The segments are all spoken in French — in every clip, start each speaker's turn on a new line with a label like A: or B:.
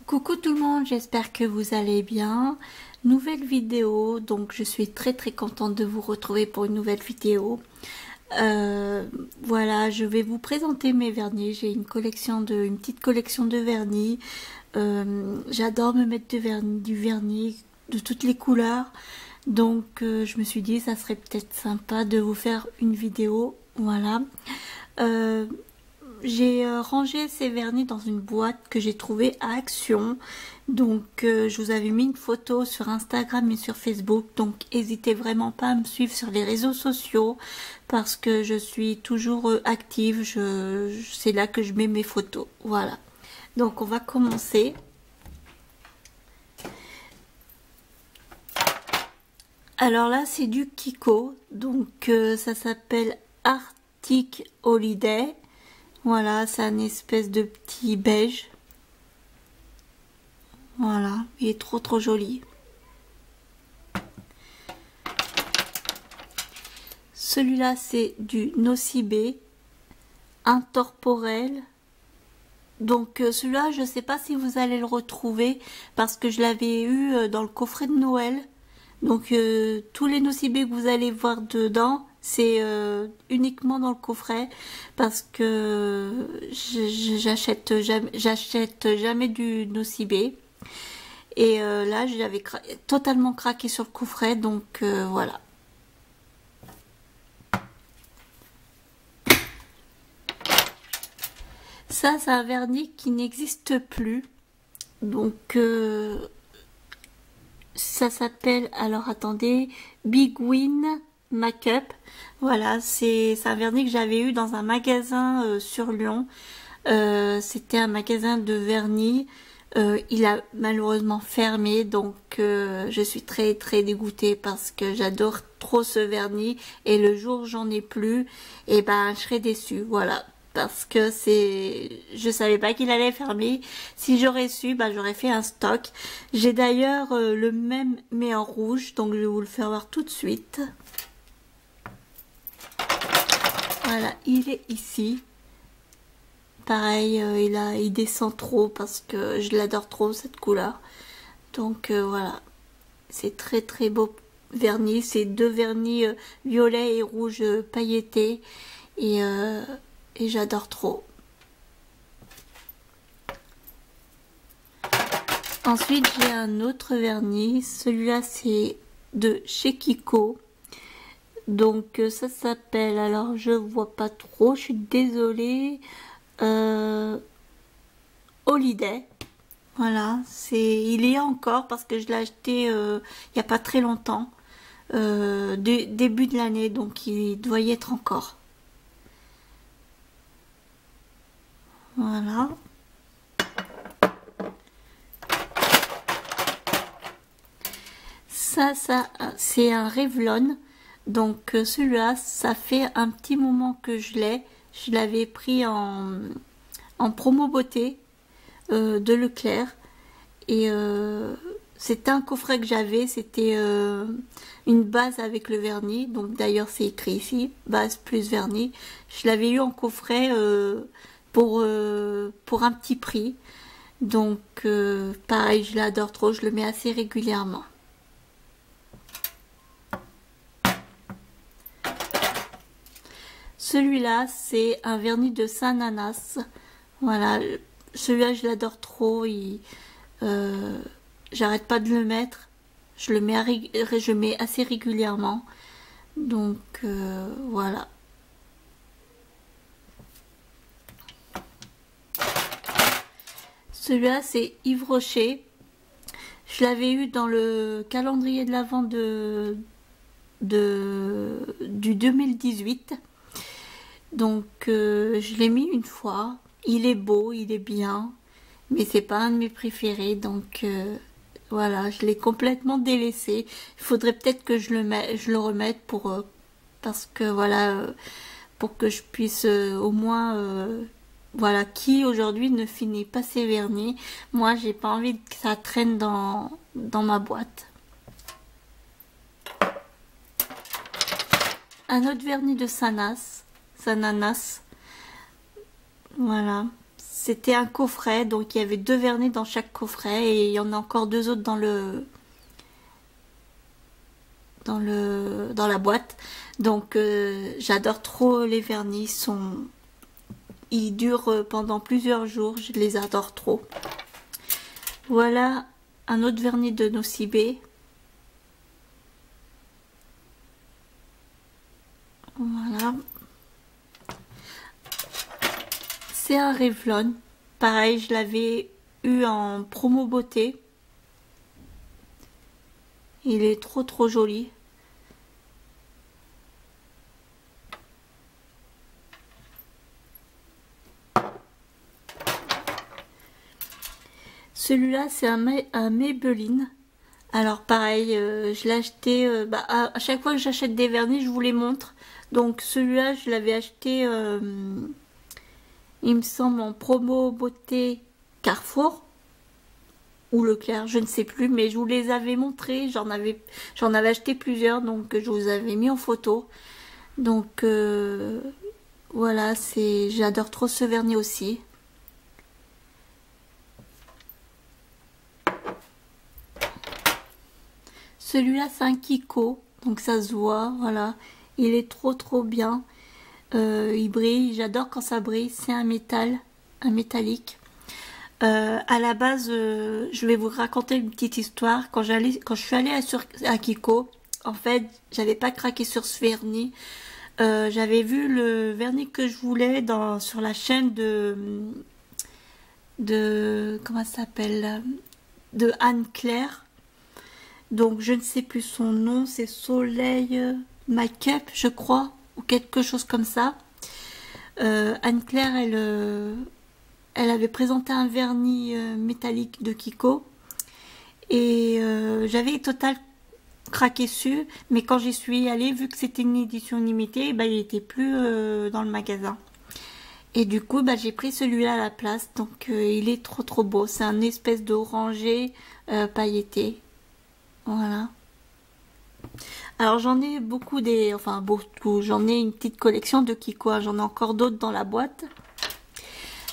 A: Coucou tout le monde, j'espère que vous allez bien. Nouvelle vidéo, donc je suis très contente de vous retrouver pour une nouvelle vidéo. Voilà, je vais vous présenter mes vernis. J'ai une petite collection de vernis. J'adore me mettre du vernis de toutes les couleurs. Donc je me suis dit ça serait peut-être sympa de vous faire une vidéo. Voilà. J'ai rangé ces vernis dans une boîte que j'ai trouvée à Action. Donc je vous avais mis une photo sur Instagram et sur Facebook. Donc n'hésitez vraiment pas à me suivre sur les réseaux sociaux parce que je suis toujours active. C'est là que je mets mes photos. Voilà. Donc on va commencer. Alors là c'est du Kiko. Donc ça s'appelle Arctic Holiday. Voilà, c'est un espèce de petit beige. Voilà, il est trop joli. Celui-là, c'est du Nocibé intemporel. Donc celui-là, je ne sais pas si vous allez le retrouver parce que je l'avais eu dans le coffret de Noël. Donc tous les Nocibé que vous allez voir dedans, c'est uniquement dans le coffret parce que j'achète jamais du Nocibé. Et là, j'avais totalement craqué sur le coffret, donc voilà. Ça, c'est un vernis qui n'existe plus. Donc ça s'appelle, alors attendez, Big Win Make-up. Voilà, c'est un vernis que j'avais eu dans un magasin sur Lyon. C'était un magasin de vernis. Il a malheureusement fermé, donc je suis très dégoûtée parce que j'adore trop ce vernis et le jour où j'en ai plus, et ben je serais déçue. Voilà, parce que je savais pas qu'il allait fermer. Si j'aurais su, ben j'aurais fait un stock. J'ai d'ailleurs le même mais en rouge, donc je vais vous le faire voir tout de suite. Voilà, il est ici. Pareil, il descend trop parce que je l'adore trop cette couleur. Donc voilà, c'est très beau vernis. C'est deux vernis violet et rouge pailletés et j'adore trop. Ensuite, j'ai un autre vernis. Celui-là, c'est de chez Kiko. Donc ça s'appelle, alors je vois pas trop, je suis désolée. Holiday. Voilà, il y a encore parce que je l'ai acheté il n'y a pas très longtemps, début de l'année, donc il doit y être encore. Voilà. Ça c'est un Revlon. Donc celui-là, ça fait un petit moment que je l'avais pris en promo beauté de Leclerc. Et c'était un coffret que j'avais, c'était une base avec le vernis. Donc d'ailleurs c'est écrit ici, base plus vernis. Je l'avais eu en coffret pour un petit prix. Donc pareil, je l'adore trop, je le mets assez régulièrement. Celui-là, c'est un vernis de Saint-Nanas. Voilà, celui-là, je l'adore trop. J'arrête pas de le mettre. Je mets assez régulièrement. Donc, voilà. Celui-là, c'est Yves Rocher. Je l'avais eu dans le calendrier de l'Avent du 2018. Donc je l'ai mis une fois, il est beau, il est bien, mais c'est pas un de mes préférés, donc voilà, je l'ai complètement délaissé. Il faudrait peut-être que je le remette parce que voilà, pour que je puisse au moins voilà, qui aujourd'hui ne finit pas ses vernis. Moi j'ai pas envie que ça traîne dans ma boîte. Un autre vernis de Saint-Nanas. Voilà, c'était un coffret, donc il y avait 2 vernis dans chaque coffret et il y en a encore 2 autres dans la boîte. Donc j'adore trop les vernis, ils durent pendant plusieurs jours, je les adore trop. Voilà un autre vernis de Nocibé. Voilà. C'est un Revlon. Pareil, je l'avais eu en promo beauté. Il est trop joli. Celui-là, c'est un Maybelline. Alors pareil, je l'ai acheté, à chaque fois que j'achète des vernis, je vous les montre. Donc celui-là, je l'avais acheté, il me semble, en promo beauté Carrefour ou Leclerc, je ne sais plus, mais je vous les avais montrés. J'en avais acheté plusieurs, donc je vous avais mis en photo. Donc voilà, j'adore trop ce vernis aussi. Celui-là, c'est un Kiko, donc ça se voit, voilà. Il est trop bien. Il brille, j'adore quand ça brille. C'est un métallique. À la base, je vais vous raconter une petite histoire. Quand je suis allée à Kiko, en fait, j'avais pas craqué sur ce vernis. J'avais vu le vernis que je voulais sur la chaîne de comment ça s'appelle, de Anne-Claire. Donc je ne sais plus son nom, c'est Soleil Make-up, je crois, ou quelque chose comme ça. Anne-Claire, elle avait présenté un vernis métallique de Kiko. Et j'avais total craqué dessus, mais quand j'y suis allée, vu que c'était une édition limitée, bah, il était plus dans le magasin. Et du coup, bah, j'ai pris celui-là à la place, donc il est trop beau. C'est un espèce d'orangé pailleté. Voilà. Alors j'en ai beaucoup j'en ai une petite collection de Kiko, hein. J'en ai encore d'autres dans la boîte.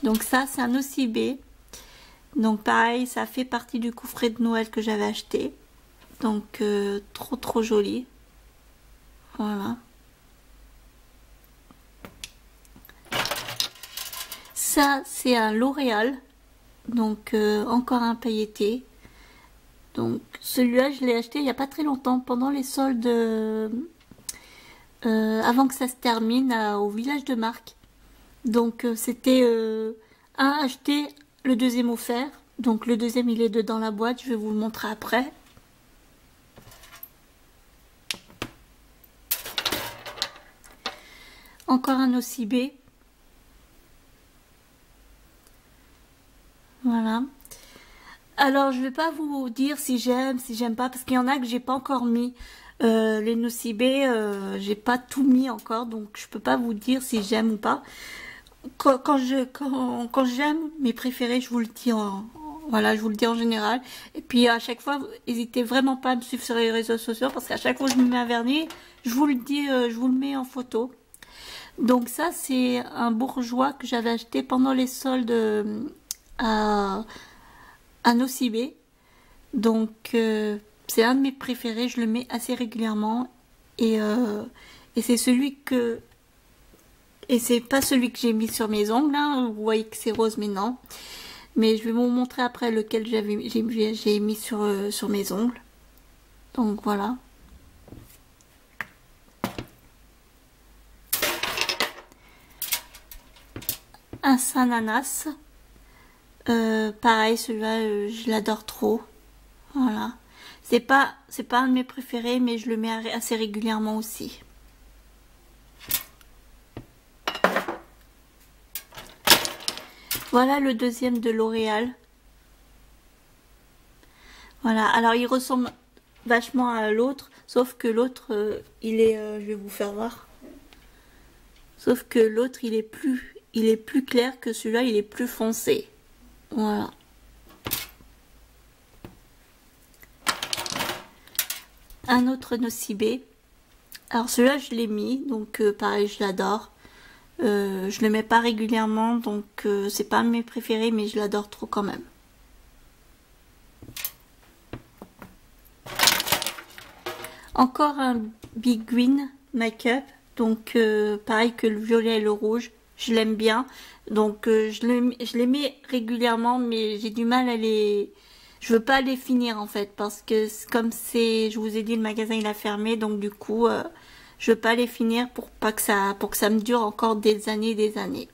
A: Donc ça, c'est un Nocibé. Donc pareil, ça fait partie du coffret de Noël que j'avais acheté. Donc trop joli. Voilà. Ça, c'est un L'Oréal. Donc encore un pailleté. Donc celui-là, je l'ai acheté il n'y a pas très longtemps, pendant les soldes, avant que ça se termine, au village de Marc. Donc c'était un acheté, le deuxième offert. Donc le deuxième, il est dedans la boîte, je vais vous le montrer après. Encore un Nocibé. Voilà. Alors, je vais pas vous dire si j'aime pas, parce qu'il y en a que j'ai pas encore mis. Les Nocibé, j'ai pas tout mis encore, donc je peux pas vous dire si j'aime ou pas. Quand j'aime mes préférés, je vous le dis voilà, je vous le dis en général. Et puis à chaque fois, n'hésitez vraiment pas à me suivre sur les réseaux sociaux, parce qu'à chaque fois que je me mets un vernis, je vous le dis, je vous le mets en photo. Donc ça, c'est un bourgeois que j'avais acheté pendant les soldes à Nocibé. Donc c'est un de mes préférés, je le mets assez régulièrement. Et c'est c'est pas celui que j'ai mis sur mes ongles, hein. Vous voyez que c'est rose, mais non. Mais je vais vous montrer après lequel j'ai mis sur mes ongles. Donc voilà. Un Saint-Nanas. Pareil, celui-là, je l'adore trop. Voilà. C'est pas un de mes préférés, mais je le mets assez régulièrement aussi. Voilà le deuxième de L'Oréal. Voilà. Alors, il ressemble vachement à l'autre, sauf que l'autre, je vais vous faire voir. Sauf que l'autre, il est plus clair que celui-là, il est plus foncé. Voilà. Un autre Nocibé. Alors celui-là, je l'ai mis, donc pareil, je l'adore. Je le mets pas régulièrement, donc c'est pas un de mes préférés, mais je l'adore trop quand même. Encore un Big Green Make-up, donc pareil que le violet et le rouge, je l'aime bien, donc je les mets régulièrement, mais j'ai du mal à les... Je veux pas les finir en fait, parce que comme c'est, je vous ai dit, le magasin il a fermé, donc du coup, je veux pas les finir pour que ça me dure encore des années et des années.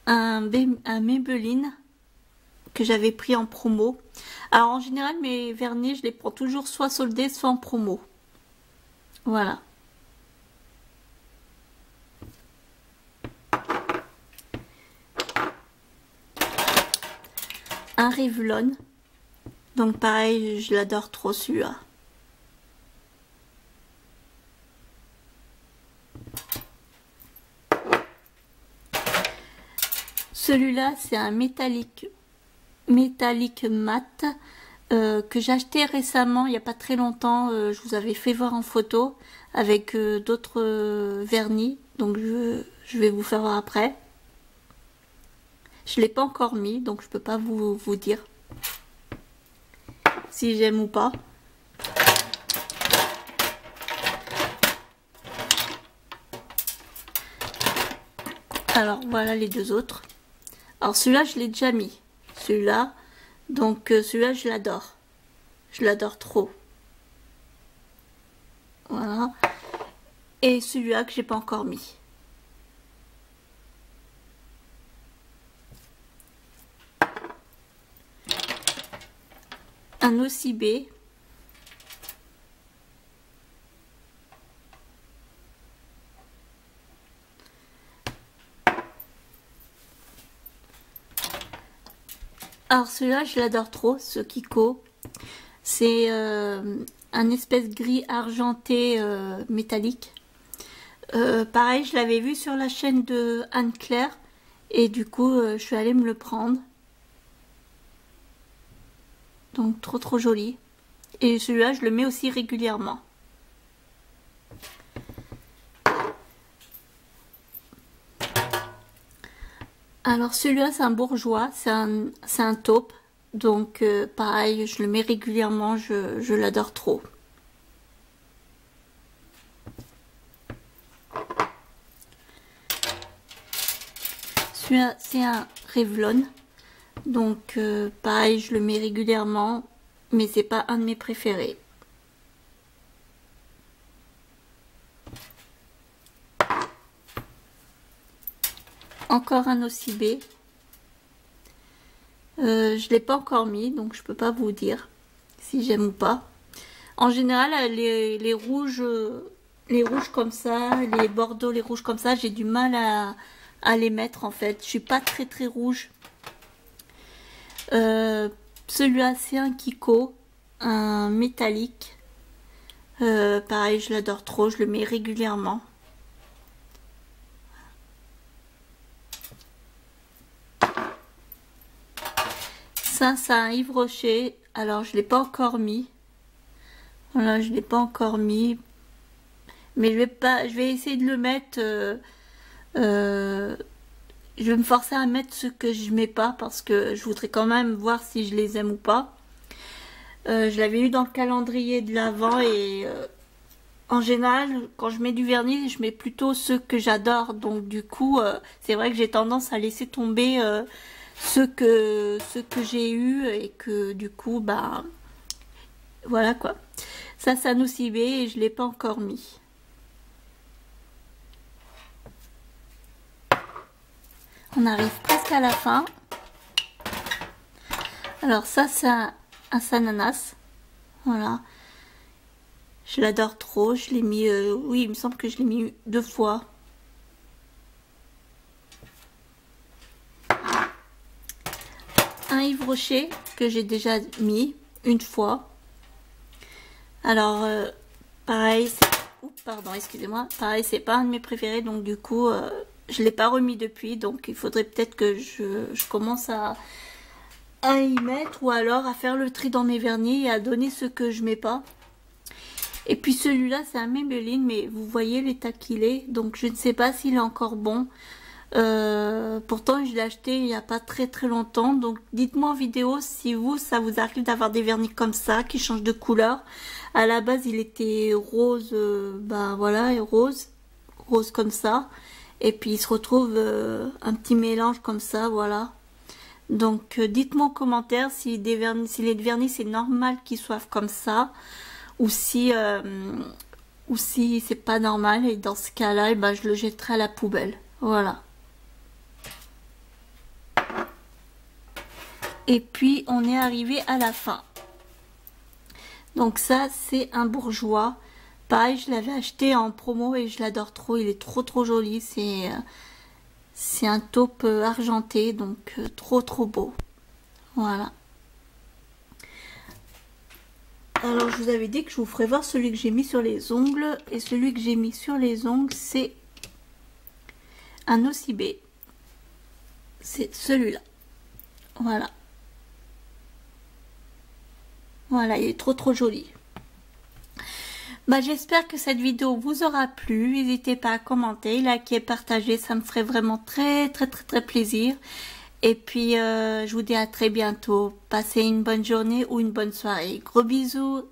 A: Un Maybelline que j'avais pris en promo. Alors en général mes vernis je les prends toujours soit soldés soit en promo. Voilà. Un Revlon. Donc pareil, je l'adore trop celui-là. Celui-là c'est un métallique mat que j'ai acheté récemment, il n'y a pas très longtemps. Je vous avais fait voir en photo avec d'autres vernis, donc je vais vous faire voir après. Je l'ai pas encore mis, donc je peux pas vous dire si j'aime ou pas. Alors voilà les deux autres. Alors celui-là je l'ai déjà mis, celui-là, donc celui-là je l'adore trop. Voilà. Et celui-là que j'ai pas encore mis. Un OCB. Alors celui-là je l'adore trop, ce Kiko. C'est un espèce gris argenté métallique. Pareil, je l'avais vu sur la chaîne de Anne-Claire et du coup je suis allée me le prendre. Donc trop joli. Et celui-là je le mets aussi régulièrement. Alors celui-là c'est un bourgeois, c'est un taupe. Donc pareil, je le mets régulièrement, je l'adore trop. Celui-là c'est un Revlon. Donc pareil, je le mets régulièrement, mais c'est pas un de mes préférés. Encore un OCB. Je l'ai pas encore mis, donc je peux pas vous dire si j'aime ou pas. En général, les rouges comme ça, les bordeaux, les rouges comme ça, j'ai du mal à les mettre en fait. Je suis pas très rouge. Celui-là c'est un Kiko, un métallique. Pareil, je l'adore trop, je le mets régulièrement. Ça c'est un Yves Rocher. Alors je l'ai pas encore mis. Voilà, je l'ai pas encore mis. Mais je vais essayer de le mettre. Je vais me forcer à mettre ce que je mets pas parce que je voudrais quand même voir si je les aime ou pas. Je l'avais eu dans le calendrier de l'Avent et en général quand je mets du vernis je mets plutôt ceux que j'adore, donc du coup c'est vrai que j'ai tendance à laisser tomber ceux que j'ai eu et que du coup bah voilà quoi. Ça c'est un OCB et je l'ai pas encore mis. On arrive presque à la fin. Alors ça c'est un Sananas. Voilà. Je l'adore trop. Je l'ai mis... oui, il me semble que je l'ai mis 2 fois. Un Yves Rocher que j'ai déjà mis 1 fois. Alors, pareil, pardon, excusez-moi. Pareil, c'est pas un de mes préférés, donc du coup, je l'ai pas remis depuis. Donc, il faudrait peut-être que je commence à y mettre ou alors à faire le tri dans mes vernis et à donner ce que je mets pas. Et puis celui-là, c'est un Maybelline, mais vous voyez l'état qu'il est. Donc je ne sais pas s'il est encore bon. Pourtant, je l'ai acheté il n'y a pas très très longtemps. Donc dites-moi en vidéo si ça vous arrive d'avoir des vernis comme ça, qui changent de couleur. À la base, il était rose, ben voilà, et rose comme ça. Et puis il se retrouve un petit mélange comme ça, voilà. Donc dites-moi en commentaire si les vernis c'est normal qu'ils soient comme ça, ou si c'est pas normal, et dans ce cas-là, ben, je le jetterai à la poubelle. Voilà. Et puis on est arrivé à la fin. Donc ça c'est un bourgeois. Pareil, je l'avais acheté en promo et je l'adore trop. Il est trop joli. C'est un taupe argenté, donc trop beau. Voilà. Alors je vous avais dit que je vous ferai voir celui que j'ai mis sur les ongles. Et celui que j'ai mis sur les ongles, c'est un OCB. C'est celui-là. Voilà. Voilà, il est trop joli. Bah, j'espère que cette vidéo vous aura plu. N'hésitez pas à commenter, liker, partager. Ça me ferait vraiment très plaisir. Et puis, je vous dis à très bientôt. Passez une bonne journée ou une bonne soirée. Gros bisous.